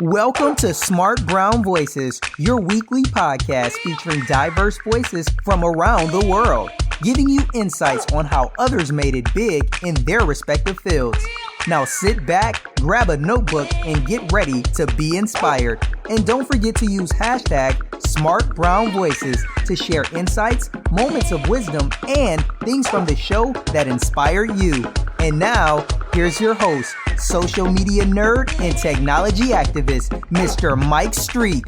Welcome to Smart Brown Voices, your weekly podcast featuring diverse voices from around the world, giving you insights on how others made it big in their respective fields. Now sit back, grab a notebook, and get ready to be inspired. And don't forget to use hashtag #SmartBrownVoices to share insights, moments of wisdom, and things from the show that inspire you. And now, here's your host, social media nerd and technology activist, Mr. Mike Street.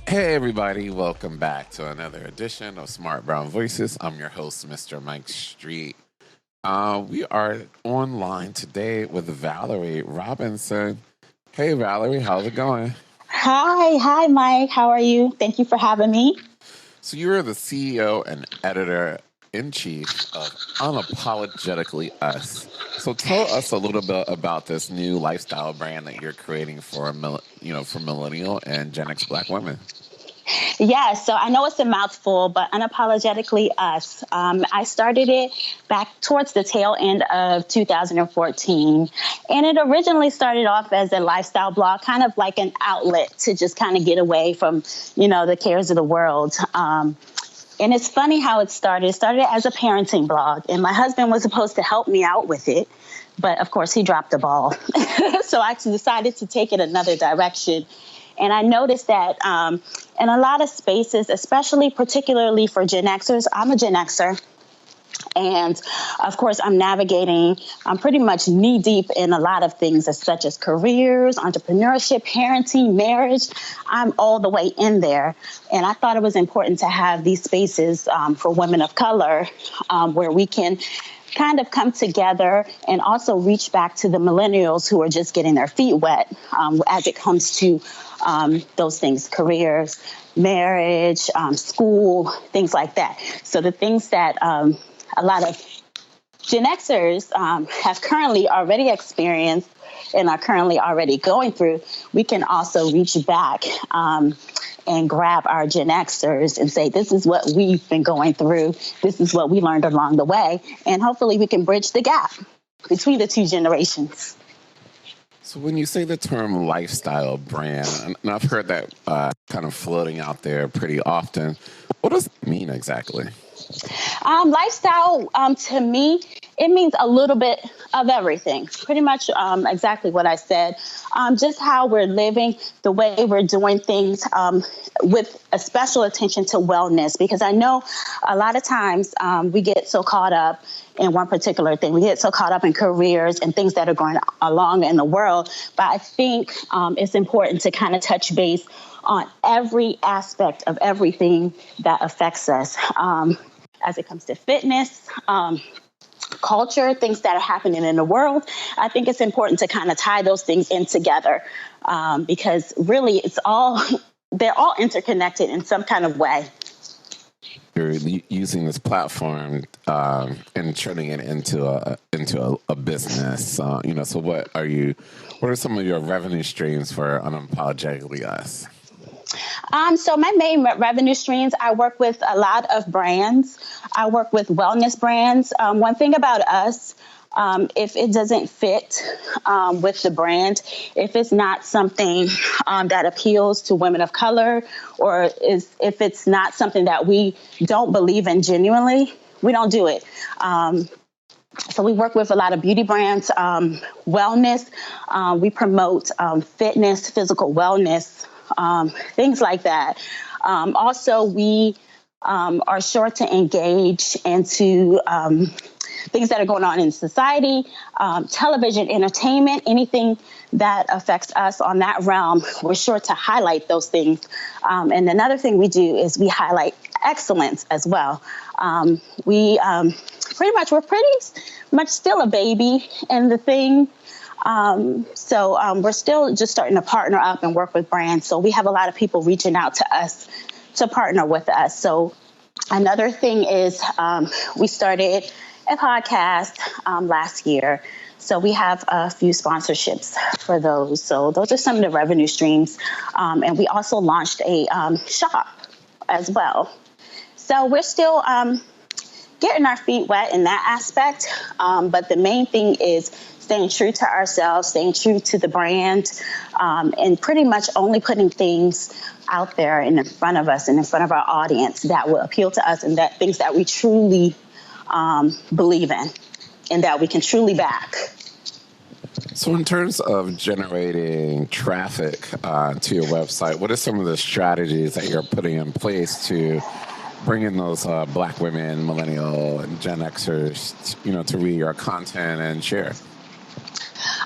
Hey everybody, welcome back to another edition of Smart Brown Voices. I'm your host, Mr. Mike Street. We are online today with Valerie Robinson. Hey Valerie, how's it going? Hi Mike, how are you? Thank you for having me. So you're the CEO and editor-in-chief of Unapologetically Us. So tell us a little bit about this new lifestyle brand that you're creating for millennial and Gen X Black women. Yeah, so I know it's a mouthful, but Unapologetically Us. I started it back towards the tail end of 2014. And it originally started off as a lifestyle blog, kind of like an outlet to just kind of get away from, the cares of the world. And it's funny how it started. It started as a parenting blog, and my husband was supposed to help me out with it. But of course, he dropped the ball. So I decided to take it another direction. And I noticed that in a lot of spaces, particularly for Gen Xers, I'm a Gen Xer. And of course, I'm pretty much knee deep in a lot of things such as careers, entrepreneurship, parenting, marriage. I'm all the way in there. And I thought it was important to have these spaces for women of color where we can kind of come together and also reach back to the millennials who are just getting their feet wet as it comes to those things, careers, marriage, school, things like that. So the things that a lot of Gen Xers have currently already experienced and are currently already going through, we can also reach back and grab our Gen Xers and say, this is what we've been going through. This is what we learned along the way. And hopefully we can bridge the gap between the two generations. So when you say the term lifestyle brand, and I've heard that kind of floating out there pretty often, what does it mean exactly? Lifestyle, to me, it means a little bit of everything. Pretty much exactly what I said. Just how we're living, the way we're doing things with a special attention to wellness. Because I know a lot of times we get so caught up in one particular thing. We get so caught up in careers and things that are going along in the world. But I think it's important to kind of touch base on every aspect of everything that affects us as it comes to fitness, culture, things that are happening in the world. I think it's important to kind of tie those things in together because really they're all interconnected in some kind of way. You're using this platform and turning it into a business. So what are some of your revenue streams for Unapologetically Us? So my main revenue streams, I work with a lot of brands. I work with wellness brands. One thing about us, if it doesn't fit with the brand, if it's not something that appeals to women of color, or if it's not something that we don't believe in genuinely, we don't do it. So we work with a lot of beauty brands, wellness. We promote fitness, physical wellness, things like that. Also, we are sure to engage into things that are going on in society, television, entertainment, anything that affects us on that realm. We're sure to highlight those things. And another thing we do is we highlight excellence as well. We're pretty much still a baby in the thing. So we're still just starting to partner up and work with brands. So we have a lot of people reaching out to us to partner with us. So another thing is we started a podcast last year. So we have a few sponsorships for those. So those are some of the revenue streams. And we also launched a shop as well. So we're still getting our feet wet in that aspect. But the main thing is staying true to ourselves, staying true to the brand, and pretty much only putting things out there in front of us and in front of our audience that will appeal to us, and that things that we truly believe in and that we can truly back. So in terms of generating traffic to your website, what are some of the strategies that you're putting in place to bring in those Black women, millennial, and Gen Xers, to read your content and share?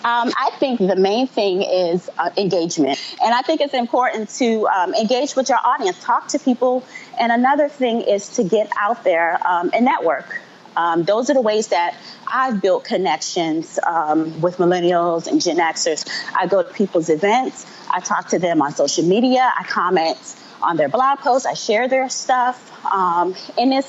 I think the main thing is engagement. And I think it's important to engage with your audience, talk to people. And another thing is to get out there and network. Those are the ways that I've built connections with millennials and Gen Xers. I go to people's events. I talk to them on social media. I comment on their blog posts. I share their stuff. And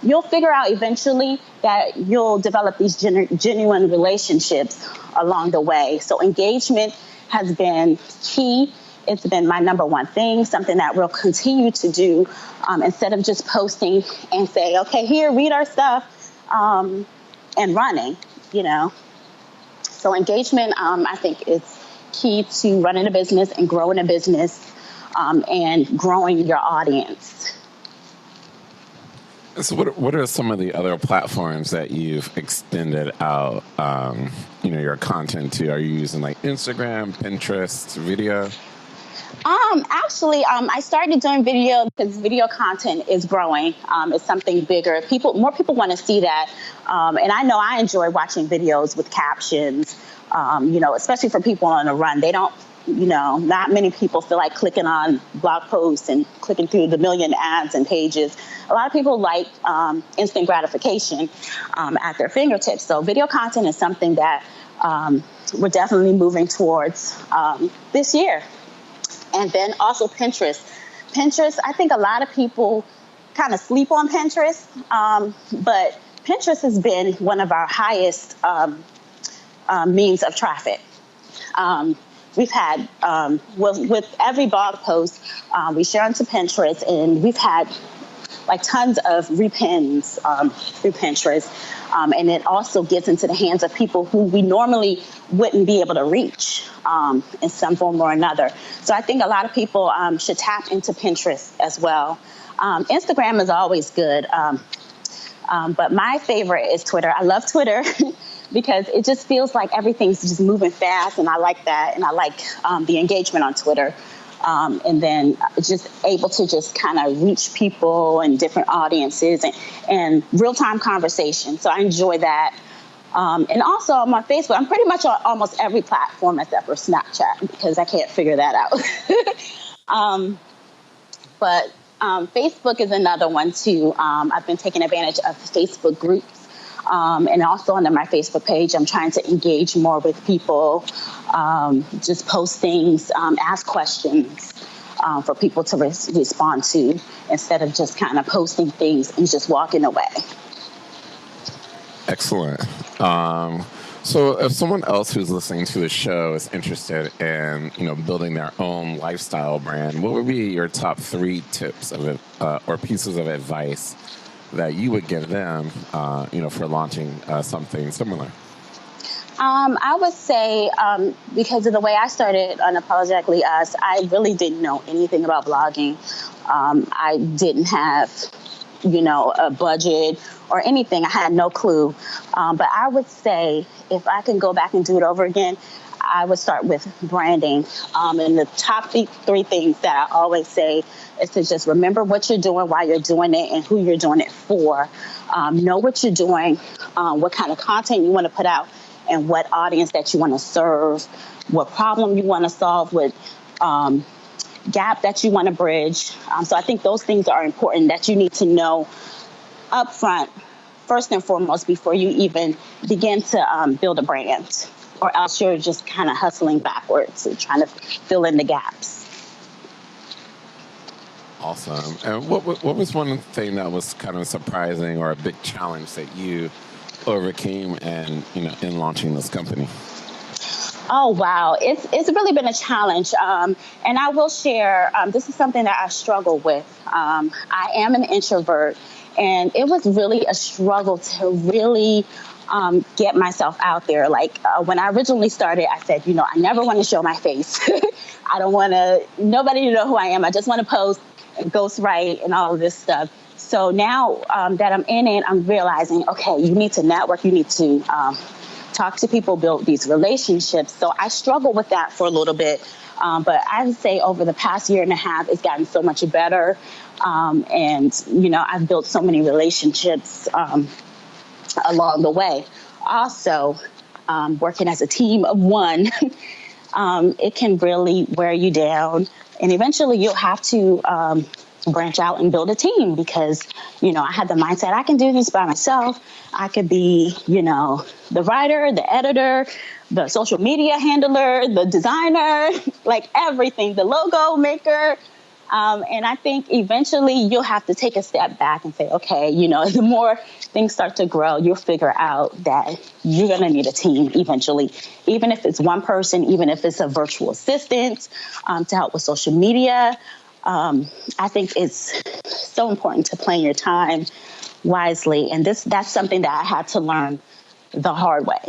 you'll figure out eventually that you'll develop these genuine relationships along the way. So engagement has been key. It's been my number one thing, something that we'll continue to do instead of just posting and say, okay, here, read our stuff and running, So engagement, I think, is key to running a business and growing a business and growing your audience. So what are some of the other platforms that you've extended out, your content to? Are you using like Instagram, Pinterest, video? Actually, I started doing video because video content is growing. It's something bigger. More people want to see that. And I know I enjoy watching videos with captions, especially for people on a run. They don't, not many people feel like clicking on blog posts and clicking through the million ads and pages. A lot of people like instant gratification at their fingertips. So video content is something that we're definitely moving towards this year. And then also Pinterest. Pinterest, I think a lot of people kind of sleep on Pinterest, but Pinterest has been one of our highest means of traffic. We've had, with every blog post, we share onto Pinterest, and we've had like tons of repins through Pinterest. And it also gets into the hands of people who we normally wouldn't be able to reach in some form or another. So I think a lot of people should tap into Pinterest as well. Instagram is always good. But my favorite is Twitter. I love Twitter because it just feels like everything's just moving fast, and I like that. And I like the engagement on Twitter. And then just able to just kind of reach people and different audiences and real-time conversation. So I enjoy that. And also on my Facebook, I'm pretty much on almost every platform except for Snapchat because I can't figure that out. But Facebook is another one too. I've been taking advantage of Facebook groups. And also under my Facebook page, I'm trying to engage more with people, just post things, ask questions for people to respond to instead of just kind of posting things and just walking away. Excellent. So if someone else who's listening to the show is interested in, building their own lifestyle brand, what would be your top 3 tips of it, or pieces of advice that you would give them, for launching something similar? I would say, because of the way I started Unapologetically Us, I really didn't know anything about blogging. I didn't have, a budget or anything. I had no clue. But I would say if I can go back and do it over again, I would start with branding. And the top 3 things that I always say is to just remember what you're doing, why you're doing it, and who you're doing it for. Know what you're doing, what kind of content you want to put out, and what audience that you want to serve, what problem you want to solve, what gap that you want to bridge. So I think those things are important that you need to know up front, first and foremost, before you even begin to build a brand, or else you're just kind of hustling backwards and trying to fill in the gaps. Awesome. And what was one thing that was kind of surprising or a big challenge that you overcame and in launching this company? Oh, wow. It's really been a challenge. And I will share, this is something that I struggle with. I am an introvert, and it was really a struggle to really get myself out there. Like when I originally started, I said, I never want to show my face. I don't want nobody to know who I am. I just want to post, ghost write, and all of this stuff. So now that I'm in it, I'm realizing, okay, you need to network. You need to talk to people, build these relationships. So I struggled with that for a little bit. But I would say over the past year and a half, it's gotten so much better. And I've built so many relationships along the way. Also, working as a team of one, it can really wear you down. And eventually you'll have to branch out and build a team because, I had the mindset I can do this by myself. I could be, the writer, the editor, the social media handler, the designer, like everything, the logo maker. And I think eventually you'll have to take a step back and say, okay, the more things start to grow, you'll figure out that you're going to need a team eventually, even if it's one person, even if it's a virtual assistant to help with social media. I think it's so important to plan your time wisely. And that's something that I had to learn the hard way.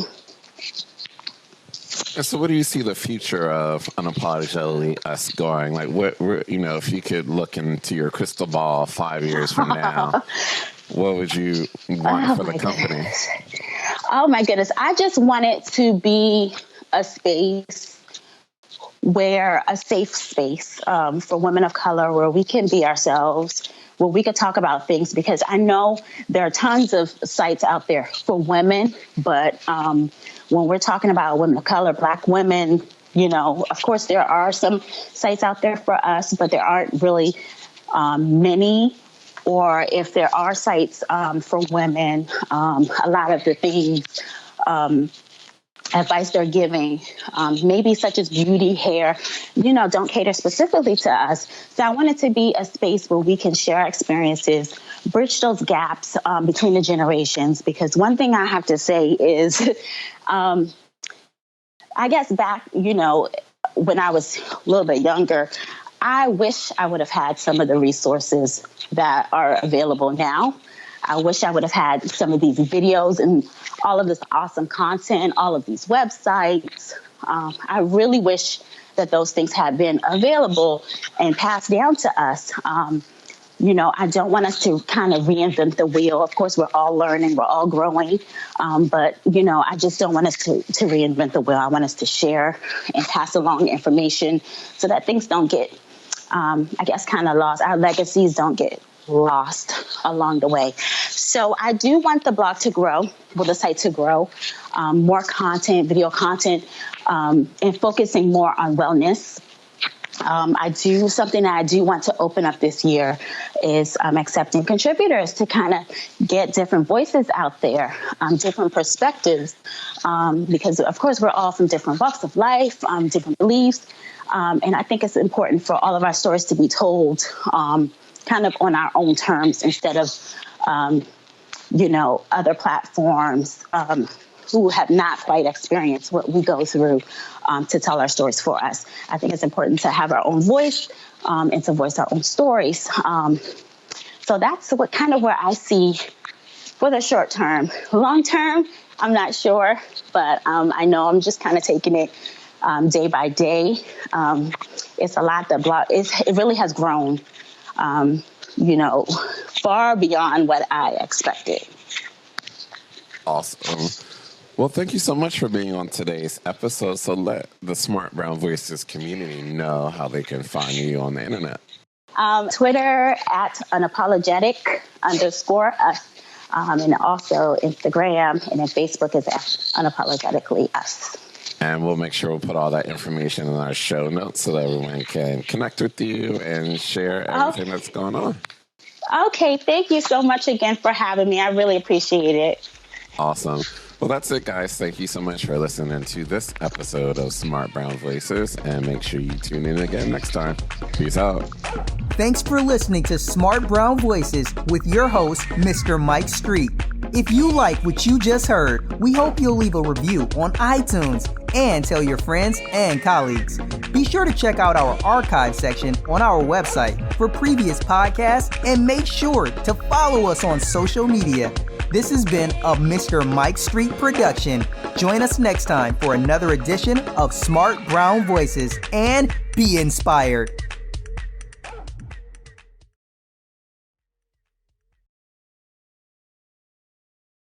And so what do you see the future of Unapologetically Us going? Like, what if you could look into your crystal ball 5 years from now, what would you want for the company? Goodness. Oh, my goodness. I just want it to be a space a safe space for women of color where we can be ourselves, where we could talk about things, because I know there are tons of sites out there for women, but when we're talking about women of color, Black women, of course there are some sites out there for us, but there aren't really many. Or if there are sites for women, a lot of the things, advice they're giving, maybe such as beauty, hair, don't cater specifically to us. So I want it to be a space where we can share experiences, bridge those gaps between the generations. Because one thing I have to say is, I guess back, when I was a little bit younger, I wish I would have had some of the resources that are available now. I wish I would have had some of these videos and all of this awesome content, all of these websites. I really wish that those things had been available and passed down to us. I don't want us to kind of reinvent the wheel. Of course, we're all learning, we're all growing. But I just don't want us to reinvent the wheel. I want us to share and pass along information so that things don't get, kind of lost. Our legacies don't get lost along the way. So I do want the blog to grow, the site to grow, more content, video content, and focusing more on wellness. Something that I do want to open up this year is accepting contributors to kind of get different voices out there, different perspectives, because of course we're all from different walks of life, different beliefs. And I think it's important for all of our stories to be told kind of on our own terms instead of, other platforms who have not quite experienced what we go through to tell our stories for us. I think it's important to have our own voice and to voice our own stories. So that's where I see for the short term. Long term, I'm not sure, but I know I'm just kind of taking it day by day. It's a lot. The blog it really has grown, far beyond what I expected. Awesome. Well, thank you so much for being on today's episode. So let the Smart Brown Voices community know how they can find you on the internet. Twitter at unapologetic_us, and also Instagram, and then Facebook is at unapologetically us. And we'll make sure we'll put all that information in our show notes so that everyone can connect with you and share everything that's going on. Okay, thank you so much again for having me. I really appreciate it. Awesome. Well, that's it, guys. Thank you so much for listening to this episode of Smart Brown Voices, and make sure you tune in again next time. Peace out. Thanks for listening to Smart Brown Voices with your host, Mr. Mike Street. If you like what you just heard, we hope you'll leave a review on iTunes and tell your friends and colleagues. Be sure to check out our archive section on our website for previous podcasts, and make sure to follow us on social media. This has been a Mr. Mike Street production. Join us next time for another edition of Smart Brown Voices and be inspired.